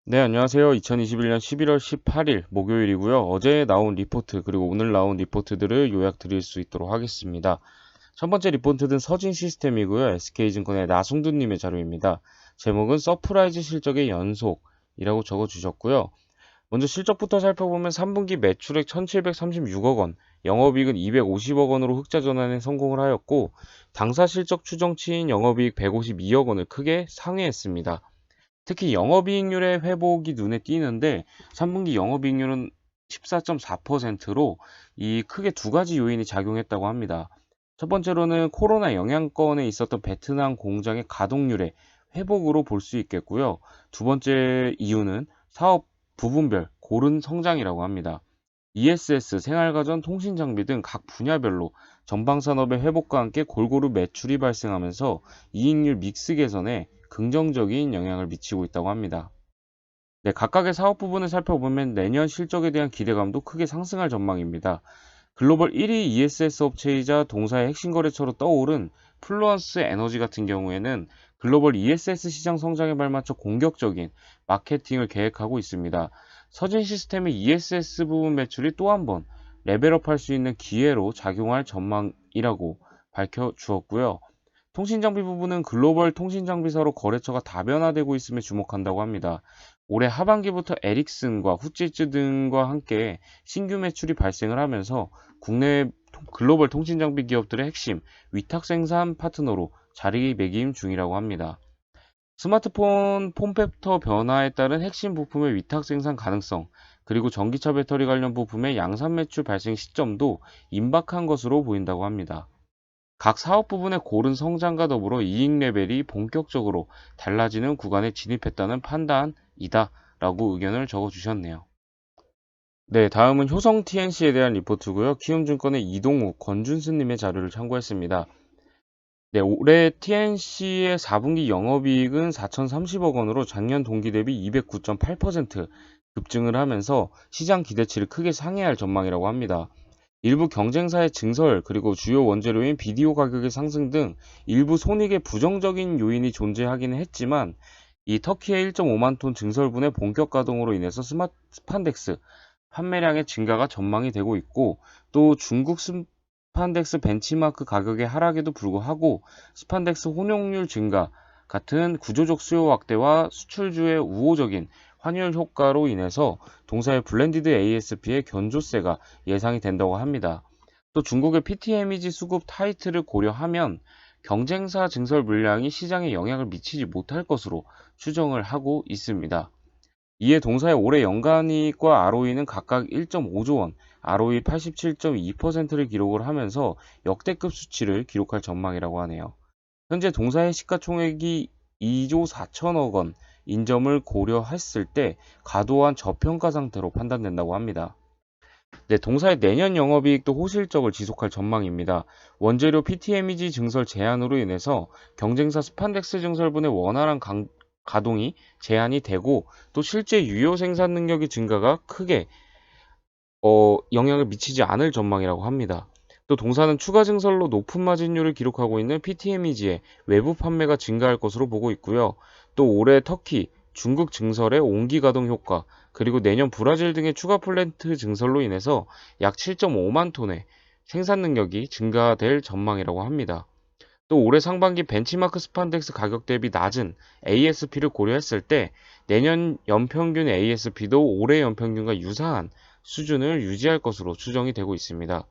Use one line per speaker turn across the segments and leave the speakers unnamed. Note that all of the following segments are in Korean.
네, 안녕하세요. 2021년 11월 18일 목요일이고요. 어제 나온 리포트 그리고 오늘 나온 리포트들을 요약 드릴 수 있도록 하겠습니다. 첫 번째 리포트는 서진 시스템이고요. SK증권의 나승두님의 자료입니다. 제목은 서프라이즈 실적의 연속이라고 적어주셨고요. 먼저 실적부터 살펴보면 3분기 매출액 1736억 원, 영업이익은 250억 원으로 흑자 전환에 성공을 하였고, 당사 실적 추정치인 영업이익 152억 원을 크게 상회했습니다. 특히 영업이익률의 회복이 눈에 띄는데 3분기 영업이익률은 14.4%로 이 크게 두 가지 요인이 작용했다고 합니다. 첫 번째로는 코로나 영향권에 있었던 베트남 공장의 가동률의 회복으로 볼 수 있겠고요. 두 번째 이유는 사업 부분별 고른 성장이라고 합니다. ESS, 생활가전, 통신장비 등 각 분야별로 전방산업의 회복과 함께 골고루 매출이 발생하면서 이익률 믹스 개선에 긍정적인 영향을 미치고 있다고 합니다. 네, 각각의 사업 부분을 살펴보면 내년 실적에 대한 기대감도 크게 상승할 전망입니다. 글로벌 1위 ESS 업체이자 동사의 핵심 거래처로 떠오른 플루언스 에너지 같은 경우에는 글로벌 ESS 시장 성장에 발맞춰 공격적인 마케팅을 계획하고 있습니다. 서진 시스템의 ESS 부분 매출이 또 한 번 레벨업할 수 있는 기회로 작용할 전망이라고 밝혀주었고요. 통신장비 부분은 글로벌 통신장비사로 거래처가 다변화되고 있음에 주목한다고 합니다. 올해 하반기부터 에릭슨과 후지츠 등과 함께 신규 매출이 발생을 하면서 국내 글로벌 통신장비 기업들의 핵심 위탁 생산 파트너로 자리매김 중이라고 합니다. 스마트폰 폼팩터 변화에 따른 핵심 부품의 위탁 생산 가능성, 그리고 전기차 배터리 관련 부품의 양산 매출 발생 시점도 임박한 것으로 보인다고 합니다. 각 사업 부분의 고른 성장과 더불어 이익 레벨이 본격적으로 달라지는 구간에 진입했다는 판단이다 라고 의견을 적어주셨네요. 네, 다음은 효성 TNC에 대한 리포트고요. 키움증권의 이동욱, 권준수님의 자료를 참고했습니다. 네, 올해 TNC의 4분기 영업이익은 4,030억 원으로 작년 동기 대비 209.8% 급증을 하면서 시장 기대치를 크게 상회할 전망이라고 합니다. 일부 경쟁사의 증설 그리고 주요 원재료인 비디오 가격의 상승 등 일부 손익에 부정적인 요인이 존재하기는 했지만 이 터키의 1.5만 톤 증설분의 본격 가동으로 인해서 스판덱스 판매량의 증가가 전망이 되고 있고 또 중국 스판덱스 벤치마크 가격의 하락에도 불구하고 스판덱스 혼용률 증가 같은 구조적 수요 확대와 수출주의 우호적인 환율 효과로 인해서 동사의 블렌디드 ASP의 견조세가 예상이 된다고 합니다. 또 중국의 PTMEG 수급 타이트를 고려하면 경쟁사 증설 물량이 시장에 영향을 미치지 못할 것으로 추정을 하고 있습니다. 이에 동사의 올해 연간이익과 ROE는 각각 1.5조 원, ROE 87.2%를 기록을 하면서 역대급 수치를 기록할 전망이라고 하네요. 현재 동사의 시가총액이 2조 4천억 원 인점을 고려했을 때 과도한 저평가 상태로 판단된다고 합니다. 네, 동사의 내년 영업이익도 호실적을 지속할 전망입니다. 원재료 PTMEG 증설 제한으로 인해서 경쟁사 스판덱스 증설분의 원활한 가동이 제한이 되고 또 실제 유효 생산 능력의 증가가 크게 영향을 미치지 않을 전망이라고 합니다. 또 동사는 추가 증설로 높은 마진율을 기록하고 있는 PTMEG의 외부 판매가 증가할 것으로 보고 있고요. 또 올해 터키, 중국 증설의 온기 가동 효과, 그리고 내년 브라질 등의 추가 플랜트 증설로 인해서 약 7.5만 톤의 생산 능력이 증가될 전망이라고 합니다. 또 올해 상반기 벤치마크 스판덱스 가격 대비 낮은 ASP를 고려했을 때 내년 연평균 ASP도 올해 연평균과 유사한 수준을 유지할 것으로 추정이 되고 있습니다.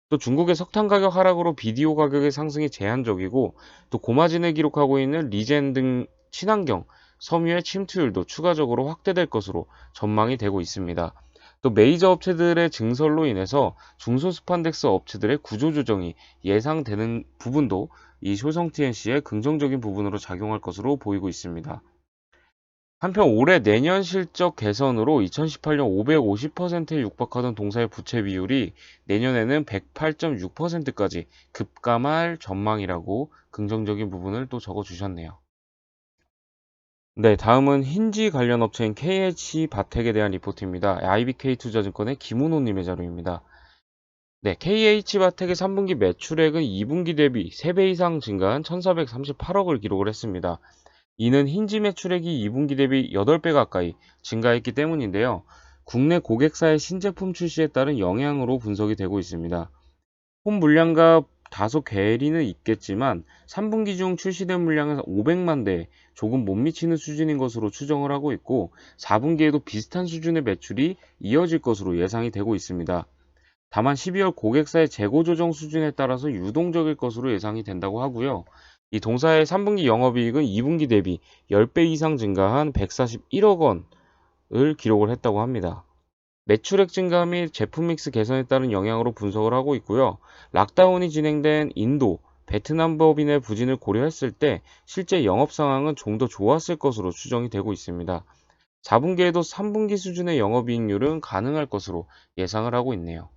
또 중국의 석탄 가격 하락으로 비디오 가격의 상승이 제한적이고 또 고마진을 기록하고 있는 리젠 등 친환경 섬유의 침투율도 추가적으로 확대될 것으로 전망이 되고 있습니다. 또 메이저 업체들의 증설로 인해서 중소스판덱스 업체들의 구조조정이 예상되는 부분도 이 효성 TNC의 긍정적인 부분으로 작용할 것으로 보이고 있습니다. 한편 올해 내년 실적 개선으로 2018년 550%에 육박하던 동사의 부채 비율이 내년에는 108.6%까지 급감할 전망이라고 긍정적인 부분을 또 적어주셨네요. 네, 다음은 힌지 관련 업체인 KH바텍에 대한 리포트입니다. IBK투자증권의 김은호님의 자료입니다. 네, KH바텍의 3분기 매출액은 2분기 대비 3배 이상 증가한 1,438억을 기록을 했습니다. 이는 힌지 매출액이 2분기 대비 8배 가까이 증가했기 때문인데요. 국내 고객사의 신제품 출시에 따른 영향으로 분석이 되고 있습니다. 폰 물량과 다소 괴리는 있겠지만 3분기 중 출시된 물량은 500만 대, 조금 못 미치는 수준인 것으로 추정을 하고 있고 4분기에도 비슷한 수준의 매출이 이어질 것으로 예상이 되고 있습니다. 다만 12월 고객사의 재고 조정 수준에 따라서 유동적일 것으로 예상이 된다고 하고요. 이 동사의 3분기 영업이익은 2분기 대비 10배 이상 증가한 141억 원을 기록을 했다고 합니다. 매출액 증가 및 제품 믹스 개선에 따른 영향으로 분석을 하고 있고요. 락다운이 진행된 인도, 베트남 법인의 부진을 고려했을 때 실제 영업 상황은 좀 더 좋았을 것으로 추정이 되고 있습니다. 4분기에도 3분기 수준의 영업이익률은 가능할 것으로 예상을 하고 있네요.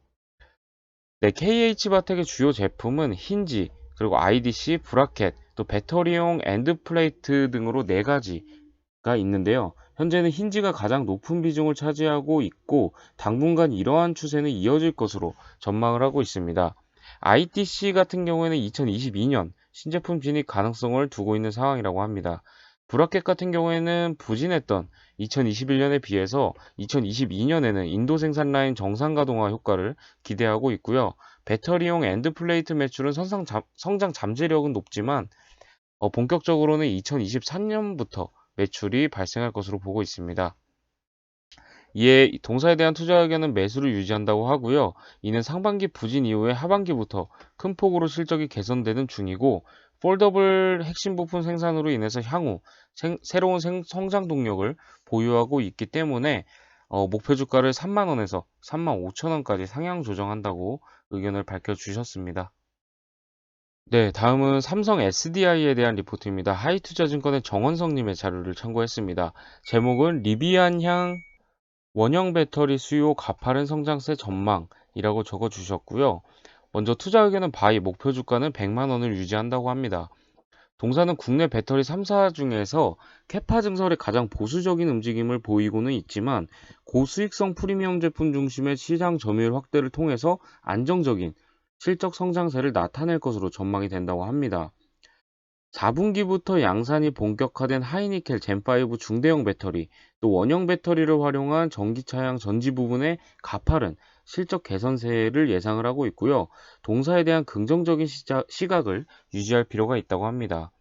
네, KH바텍의 주요 제품은 힌지, 그리고 IDC, 브라켓, 또 배터리용 엔드플레이트 등으로 4가지가 있는데요. 현재는 힌지가 가장 높은 비중을 차지하고 있고 당분간 이러한 추세는 이어질 것으로 전망을 하고 있습니다. ITC 같은 경우에는 2022년 신제품 진입 가능성을 두고 있는 상황이라고 합니다. 브라켓 같은 경우에는 부진했던 2021년에 비해서 2022년에는 인도 생산 라인 정상 가동화 효과를 기대하고 있고요. 배터리용 엔드플레이트 매출은 성장 잠재력은 높지만 본격적으로는 2023년부터 매출이 발생할 것으로 보고 있습니다. 이에 동사에 대한 투자 의견은 매수를 유지한다고 하고요. 이는 상반기 부진 이후에 하반기부터 큰 폭으로 실적이 개선되는 중이고 폴더블 핵심 부품 생산으로 인해서 향후 새로운 성장 동력을 보유하고 있기 때문에 목표 주가를 3만 원에서 3만 5천 원까지 상향 조정한다고 의견을 밝혀주셨습니다. 네, 다음은 삼성 SDI에 대한 리포트입니다. 하이투자증권의 정원성님의 자료를 참고했습니다. 제목은 리비안향 원형 배터리 수요 가파른 성장세 전망이라고 적어주셨고요. 먼저 투자 의견은 바이, 목표 주가는 100만 원을 유지한다고 합니다. 동사는 국내 배터리 3사 중에서 캐파 증설에 가장 보수적인 움직임을 보이고는 있지만 고수익성 프리미엄 제품 중심의 시장 점유율 확대를 통해서 안정적인 실적 성장세를 나타낼 것으로 전망이 된다고 합니다. 4분기부터 양산이 본격화된 하이니켈 젠5 중대형 배터리, 또 원형 배터리를 활용한 전기차량 전지 부분의 가파른 실적 개선세를 예상을 하고 있고요. 동사에 대한 긍정적인 시각을 유지할 필요가 있다고 합니다.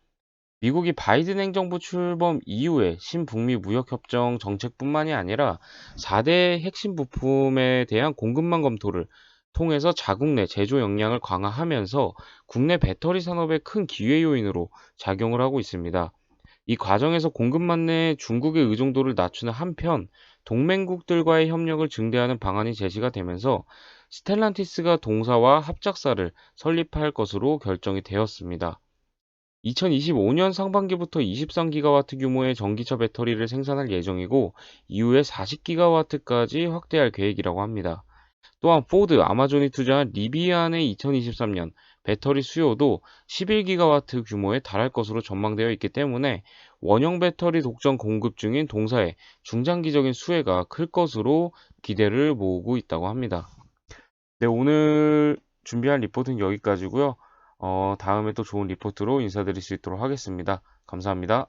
미국이 바이든 행정부 출범 이후에 신북미 무역협정 정책뿐만이 아니라 4대 핵심 부품에 대한 공급망 검토를 통해서 자국 내 제조 역량을 강화하면서 국내 배터리 산업의 큰 기회 요인으로 작용을 하고 있습니다. 이 과정에서 공급망 내 중국의 의존도를 낮추는 한편 동맹국들과의 협력을 증대하는 방안이 제시가 되면서 스텔란티스가 동사와 합작사를 설립할 것으로 결정이 되었습니다. 2025년 상반기부터 23기가와트 규모의 전기차 배터리를 생산할 예정이고 이후에 40기가와트까지 확대할 계획이라고 합니다. 또한 포드, 아마존이 투자한 리비안의 2023년 배터리 수요도 11기가와트 규모에 달할 것으로 전망되어 있기 때문에 원형 배터리 독점 공급 중인 동사의 중장기적인 수혜가 클 것으로 기대를 모으고 있다고 합니다. 네, 오늘 준비한 리포트는 여기까지고요. 다음에 또 좋은 리포트로 인사드릴 수 있도록 하겠습니다. 감사합니다.